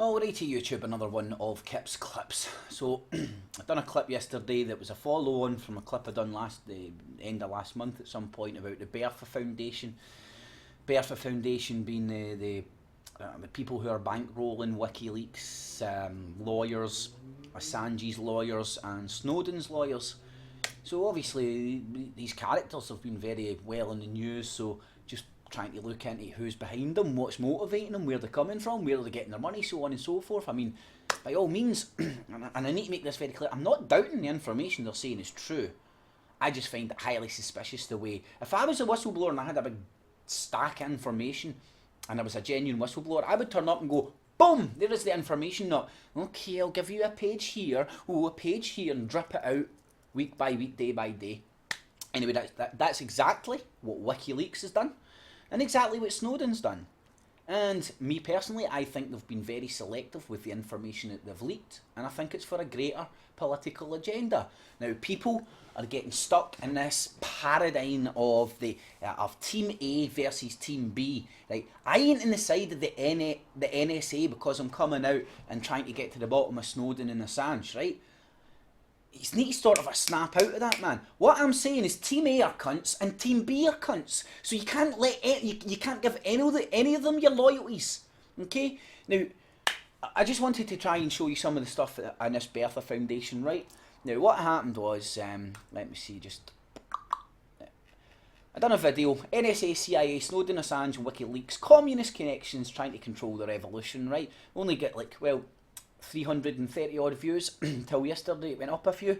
Alrighty YouTube, another one of Kip's clips. So I've done a clip yesterday that was a follow on from a clip I done the end of last month at some point about the Bertha Foundation. Bertha Foundation being the people who are bankrolling Wikileaks, lawyers, Assange's lawyers and Snowden's lawyers. So obviously these characters have been very well in the news, so just trying to look into who's behind them, what's motivating them, where they're coming from, where they're getting their money, so on and so forth. I mean, by all means, and I need to make this very clear, I'm not doubting the information they're saying is true. I just find it highly suspicious the way, if I was a whistleblower and I had a big stack of information and I was a genuine whistleblower, I would turn up and go, boom, there is the information, not, okay, I'll give you a page here, a page here, and drip it out week by week, day by day. Anyway, that's exactly what Wikileaks has done. And exactly what Snowden's done. And me personally, I think they've been very selective with the information that they've leaked, and I think it's for a greater political agenda. Now, people are getting stuck in this paradigm of of Team A versus Team B. Right? I ain't in the side of the NSA because I'm coming out and trying to get to the bottom of Snowden and Assange, right? You need to sort of a snap out of that, man. What I'm saying is Team A are cunts and Team B are cunts. So you can't you can't give any of them your loyalties. Okay? Now, I just wanted to try and show you some of the stuff on this Bertha Foundation, right? Now, what happened was, let me see, I done a video, NSA, CIA, Snowden, Assange, Wikileaks, communist connections trying to control the revolution, right? Only get like, well, 330 odd views until yesterday. It went up a few.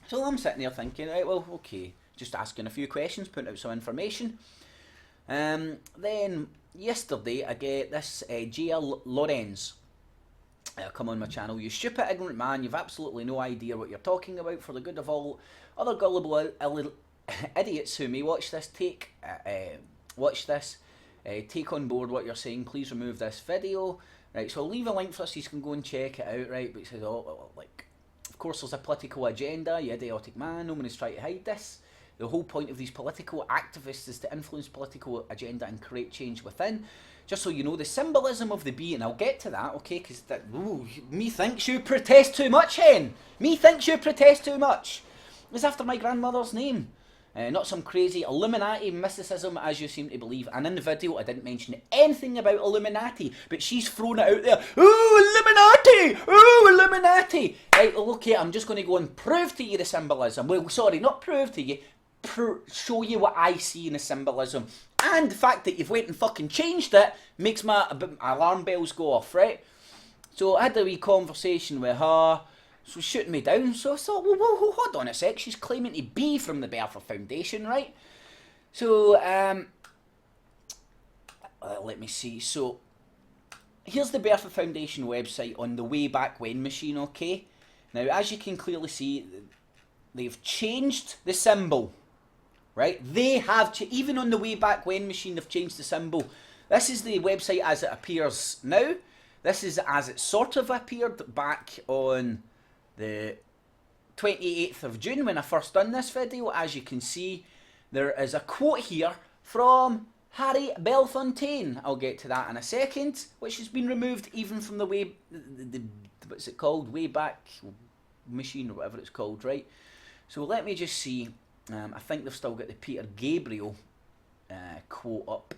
So I'm sitting there thinking, right, well, okay, just asking a few questions, putting out some information. Then yesterday I get this JL Lorenz come on my channel. You stupid ignorant man, you've absolutely no idea what you're talking about. For the good of all other gullible idiots who may watch this, take on board what you're saying. Please remove this video. Right, so I'll leave a link for us, you can go and check it out, right? But it says, like, of course there's a political agenda, you idiotic man, no one is trying to hide this. The whole point of these political activists is to influence political agenda and create change within. Just so you know, the symbolism of the bee, and I'll get to that, okay, because me thinks you protest too much, hen! Me thinks you protest too much! It's after my grandmother's name. Not some crazy Illuminati mysticism as you seem to believe. And in the video I didn't mention anything about Illuminati, but she's thrown it out there. Ooh, Illuminati! Ooh, Illuminati! Right, well, okay, I'm just going to go and prove to you the symbolism. Well, sorry, not prove to you. Show you what I see in the symbolism. And the fact that you've went and fucking changed it makes my alarm bells go off, right? So I had a wee conversation with her. So shooting me down, so I thought, well, hold on a sec, she's claiming to be from the Bertha Foundation, right? So, let me see, so, here's the Bertha Foundation website on the way back when machine, okay? Now, as you can clearly see, they've changed the symbol, right? They have, even on the way back when machine, they've changed the symbol. This is the website as it appears now. This is as it sort of appeared back on the 28th of June when I first done this video. As you can see, there is a quote here from Harry Belafonte. I'll get to that in a second, which has been removed even from the what's it called, Wayback Machine or whatever it's called, right? So let me just see. I think they've still got the Peter Gabriel quote up.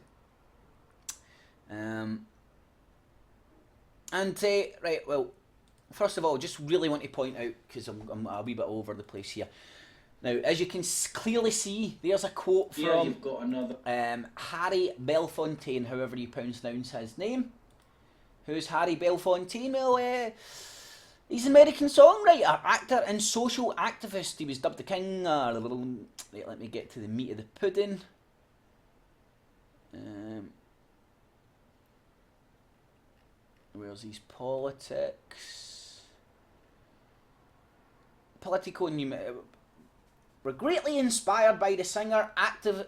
Right, well, first of all, just really want to point out, because I'm a wee bit all over the place here. Now, as you can clearly see, there's a quote from you've got another. Harry Belafonte, however you pronounce his name. Who's Harry Belafonte? Well, he's an American songwriter, actor and social activist. He was dubbed the king. Wait, let me get to the meat of the pudding. Where's his politics? Political were greatly inspired by the singer, actor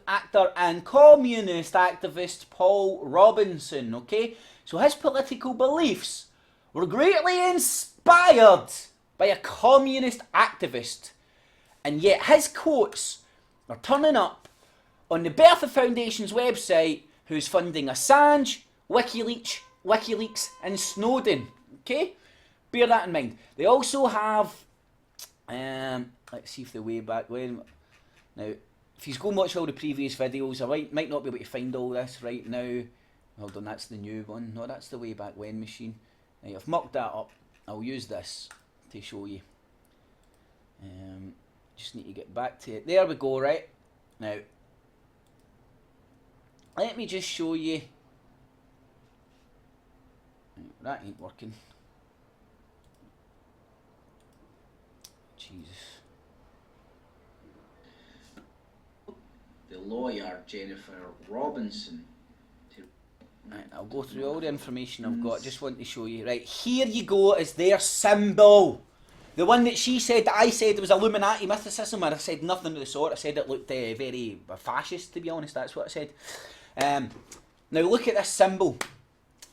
and communist activist Paul Robinson, okay? So his political beliefs were greatly inspired by a communist activist, and yet his quotes are turning up on the Bertha Foundation's website, who's funding Assange, Wikileaks, Wikileaks and Snowden. Okay, bear that in mind. They also have, let's see if the way back when. Now, if you go and watch all the previous videos, I might not be able to find all this right now. Hold on, that's the new one. No, that's the way back when machine. Right, I've mucked that up. I'll use this to show you. Just need to get back to it. There we go, right? Now, let me just show you. That ain't working. Jesus. The lawyer, Jennifer Robinson. Right, I'll go through all the information I've got. Just want to show you. Right, here you go is their symbol. The one that she said that I said was Illuminati mythicism, and I said nothing of the sort. I said it looked very fascist, to be honest. That's what I said. Now look at this symbol.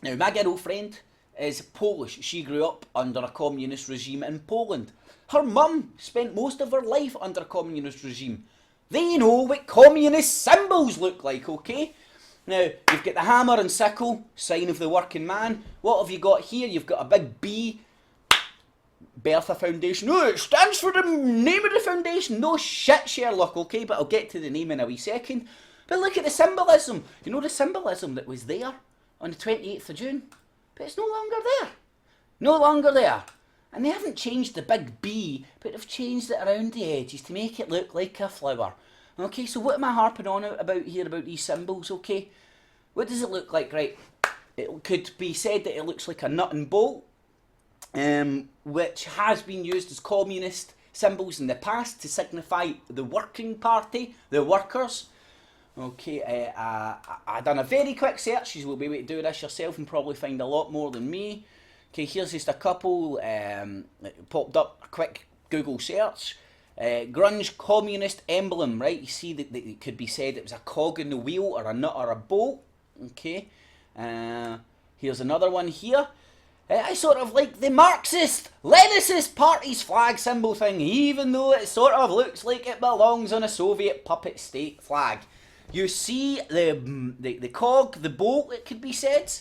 Now my girlfriend is Polish. She grew up under a communist regime in Poland. Her mum spent most of her life under a communist regime. They know what communist symbols look like, okay? Now, you've got the hammer and sickle, sign of the working man. What have you got here? You've got a big B, Bertha Foundation. Oh, it stands for the name of the foundation. No shit, Sherlock, okay? But I'll get to the name in a wee second. But look at the symbolism. You know the symbolism that was there on the 28th of June? But it's no longer there. No longer there. And they haven't changed the big B, but they've changed it around the edges to make it look like a flower. Okay, so what am I harping on about here about these symbols, okay? What does it look like, right? It could be said that it looks like a nut and bolt, which has been used as communist symbols in the past to signify the working party, the workers. Okay, I done a very quick search. You will be able to do this yourself and probably find a lot more than me. Okay, here's just a couple. It popped up a quick Google search. Grunge communist emblem, right? You see that it could be said it was a cog in the wheel or a nut or a bolt. Okay, here's another one here. I sort of like the Marxist-Leninist party's flag symbol thing, even though it sort of looks like it belongs on a Soviet puppet state flag. You see the cog, the bolt, it could be said.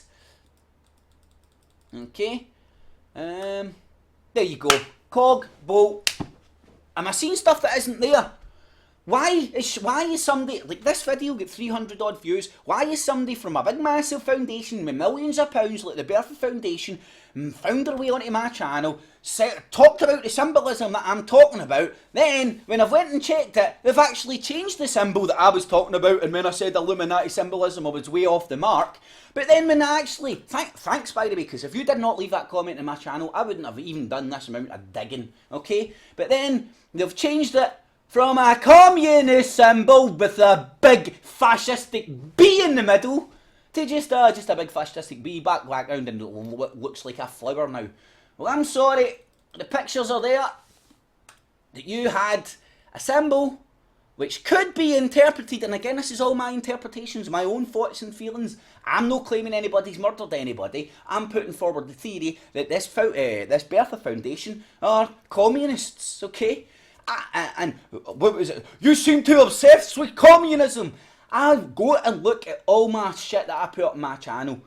Okay, there you go. Cog, bolt. Am I seeing stuff that isn't there? Why is somebody, like this video got 300 odd views, why is somebody from a big massive foundation with millions of pounds like the Bertha Foundation found their way onto my channel, talked about the symbolism that I'm talking about, then when I've went and checked it, they've actually changed the symbol that I was talking about, and when I said Illuminati symbolism I was way off the mark. But then when I actually, thanks by the way, because if you did not leave that comment in my channel, I wouldn't have even done this amount of digging, okay? But then they've changed it from a communist symbol with a big fascistic B in the middle to just a big fascistic B background and what looks like a flower now. Well, I'm sorry, the pictures are there that you had a symbol which could be interpreted, and again this is all my interpretations, my own thoughts and feelings. I'm not claiming anybody's murdered anybody. I'm putting forward the theory that this Bertha Foundation are communists, okay? And what was it? You seem to obsessed with communism. I go and look at all my shit that I put up on my channel.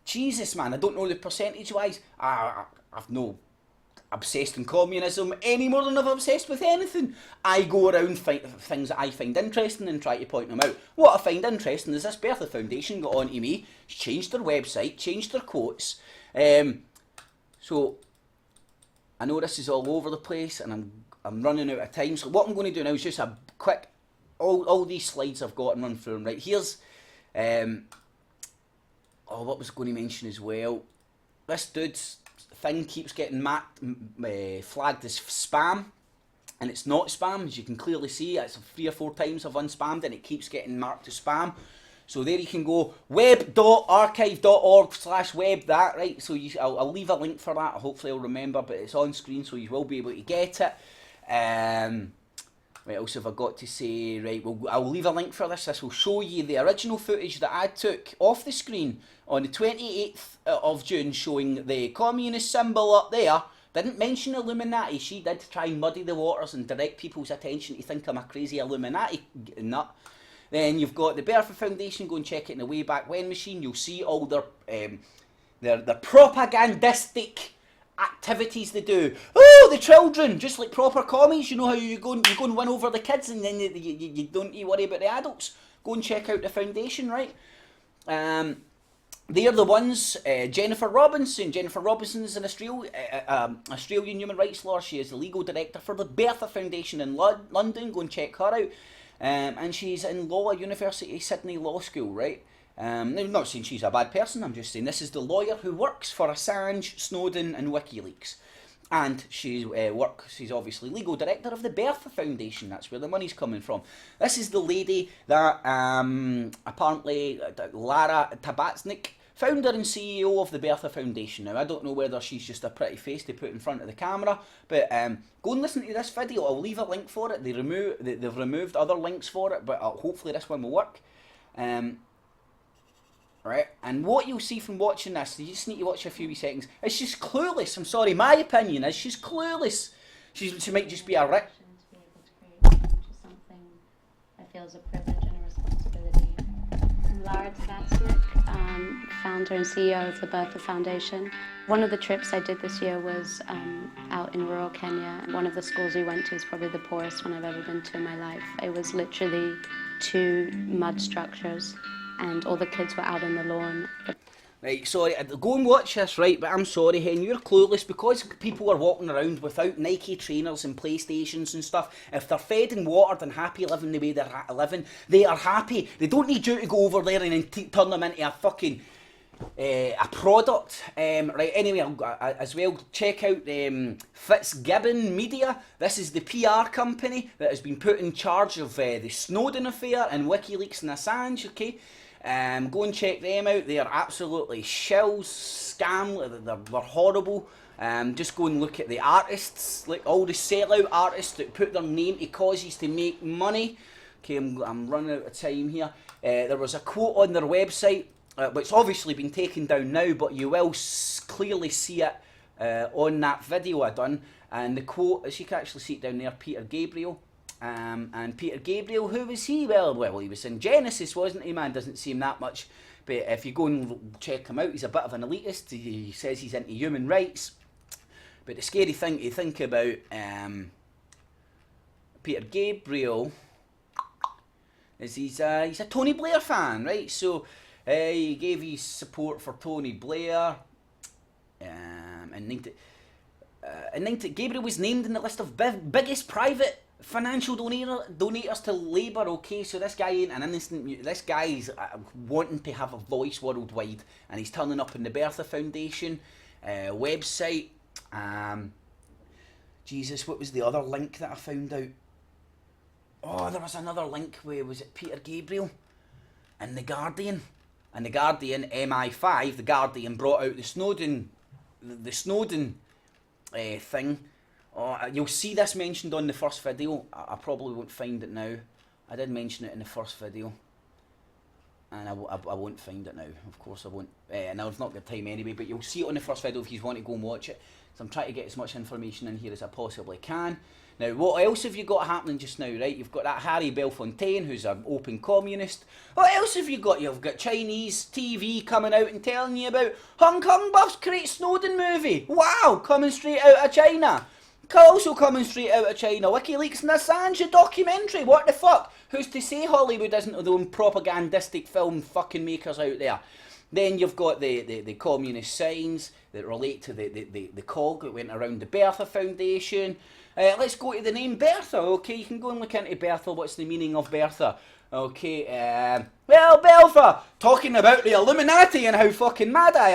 Jesus, man, I don't know the percentage wise. I've no obsessed in communism any more than I've obsessed with anything. I go around things that I find interesting and try to point them out. What I find interesting is this Bertha Foundation got on to me, changed their website, changed their quotes. So I know this is all over the place and I'm running out of time, so what I'm going to do now is just a quick, all these slides I've got and run through them. Right, here's, what was I going to mention as well? This dude's thing keeps getting flagged as spam, and it's not spam, as you can clearly see. It's 3 or 4 times I've unspammed and it keeps getting marked as spam. So there you can go, web.archive.org/web that, right? So I'll leave a link for that, hopefully I'll remember, but it's on screen so you will be able to get it. What else have I got to say? Right, well, I'll leave a link for this. This will show you the original footage that I took off the screen on the 28th of June, showing the communist symbol up there. Didn't mention Illuminati. She did try and muddy the waters and direct people's attention to think I'm a crazy Illuminati nut. Then you've got the Bertha Foundation. Go and check it in the Way Back When machine. You'll see all their the propagandistic activities they do. Oh, the children, just like proper commies. You know how you go and win over the kids, and then you don't worry about the adults. Go and check out the foundation, right? They're the ones. Jennifer Robinson. Jennifer Robinson is an Australian human rights lawyer. She is the legal director for the Bertha Foundation in London. Go and check her out. And she's in law at University Sydney Law School, right? I'm not saying she's a bad person, I'm just saying this is the lawyer who works for Assange, Snowden and Wikileaks. And she's obviously legal director of the Bertha Foundation, that's where the money's coming from. This is the lady that apparently, Lara Tabatznik, founder and CEO of the Bertha Foundation. Now, I don't know whether she's just a pretty face to put in front of the camera, but go and listen to this video. I'll leave a link for it. They've removed other links for it, but hopefully this one will work. Right, and what you'll see from watching this, you just need to watch a few wee seconds, is she's clueless. I'm sorry, my opinion is she's clueless. She might just be a rich. To be able to create change is something I feel is a privilege and a responsibility. I'm Lara Tabatznik, founder and CEO of the Bertha Foundation. One of the trips I did this year was out in rural Kenya. One of the schools we went to is probably the poorest one I've ever been to in my life. It was literally 2 mud structures, and all the kids were out on the lawn. Right, sorry, go and watch this, right, but I'm sorry, Hen, you're clueless, because people are walking around without Nike trainers and PlayStations and stuff. If they're fed and watered and happy living the way they're living, they are happy. They don't need you to go over there and then turn them into a fucking, a product. Right, anyway, as well, check out Fitzgibbon Media. This is the PR company that has been put in charge of the Snowden affair and Wikileaks and Assange, okay? Go and check them out. They are absolutely shills, scam, they're horrible. Just go and look at the artists, like all the sellout artists that put their name to causes to make money. Okay, I'm running out of time here. There was a quote on their website, which obviously been taken down now, but you will clearly see it on that video I done. And the quote, as you can actually see it down there, Peter Gabriel. And Peter Gabriel, who was he? Well, he was in Genesis, wasn't he, man? Doesn't seem that much. But if you go and check him out, he's a bit of an elitist. He says he's into human rights. But the scary thing to think about, Peter Gabriel, is he's a Tony Blair fan, right? So he gave his support for Tony Blair. Gabriel was named in the list of biggest private financial donators to Labour. Okay, so this guy ain't an innocent. This guy's wanting to have a voice worldwide, and he's turning up in the Bertha Foundation website. Jesus, what was the other link that I found out? Oh, there was another link where was it Peter Gabriel and The Guardian. And The Guardian, MI5, The Guardian brought out the Snowden thing. Oh, you'll see this mentioned on the first video. I probably won't find it now. I did mention it in the first video. And I won't find it now. Of course I won't. And I've not got time anyway, but you'll see it on the first video if you want to go and watch it. So I'm trying to get as much information in here as I possibly can. Now, what else have you got happening just now, right? You've got that Harry Belafonte, who's an open communist. What else have you got? You've got Chinese TV coming out and telling you about Hong Kong buffs create Snowden movie. Wow, coming straight out of China. Also coming straight out of China, Wikileaks and Assange, a documentary. What the fuck? Who's to say Hollywood isn't their own propagandistic film fucking makers out there? Then you've got the communist signs that relate to the cog that went around the Bertha Foundation. Let's go to the name Bertha, okay? You can go and look into Bertha. What's the meaning of Bertha? Okay, well, Bertha, talking about the Illuminati and how fucking mad I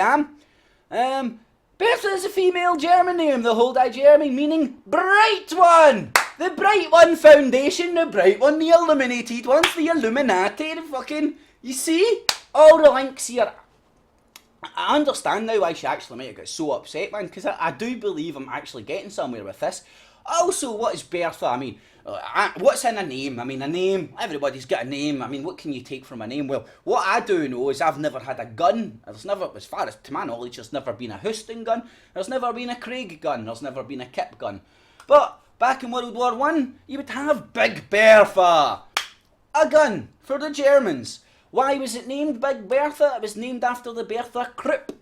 am. Bertha is a female German name, the whole German meaning bright one. The Bright One Foundation, the Bright One, the illuminated ones, the Illuminati, the fucking, you see? All the links here. I understand now why she actually might have got so upset, man, because I do believe I'm actually getting somewhere with this. Also, what is Bertha? I mean, what's in a name? I mean, a name, everybody's got a name. I mean, what can you take from a name? Well, what I do know is I've never had a gun. There's never, as far as to my knowledge, there's never been a Houston gun. There's never been a Craig gun. There's never been a Kip gun. But back in World War I, you would have Big Bertha. A gun for the Germans. Why was it named Big Bertha? It was named after the Bertha Krupp.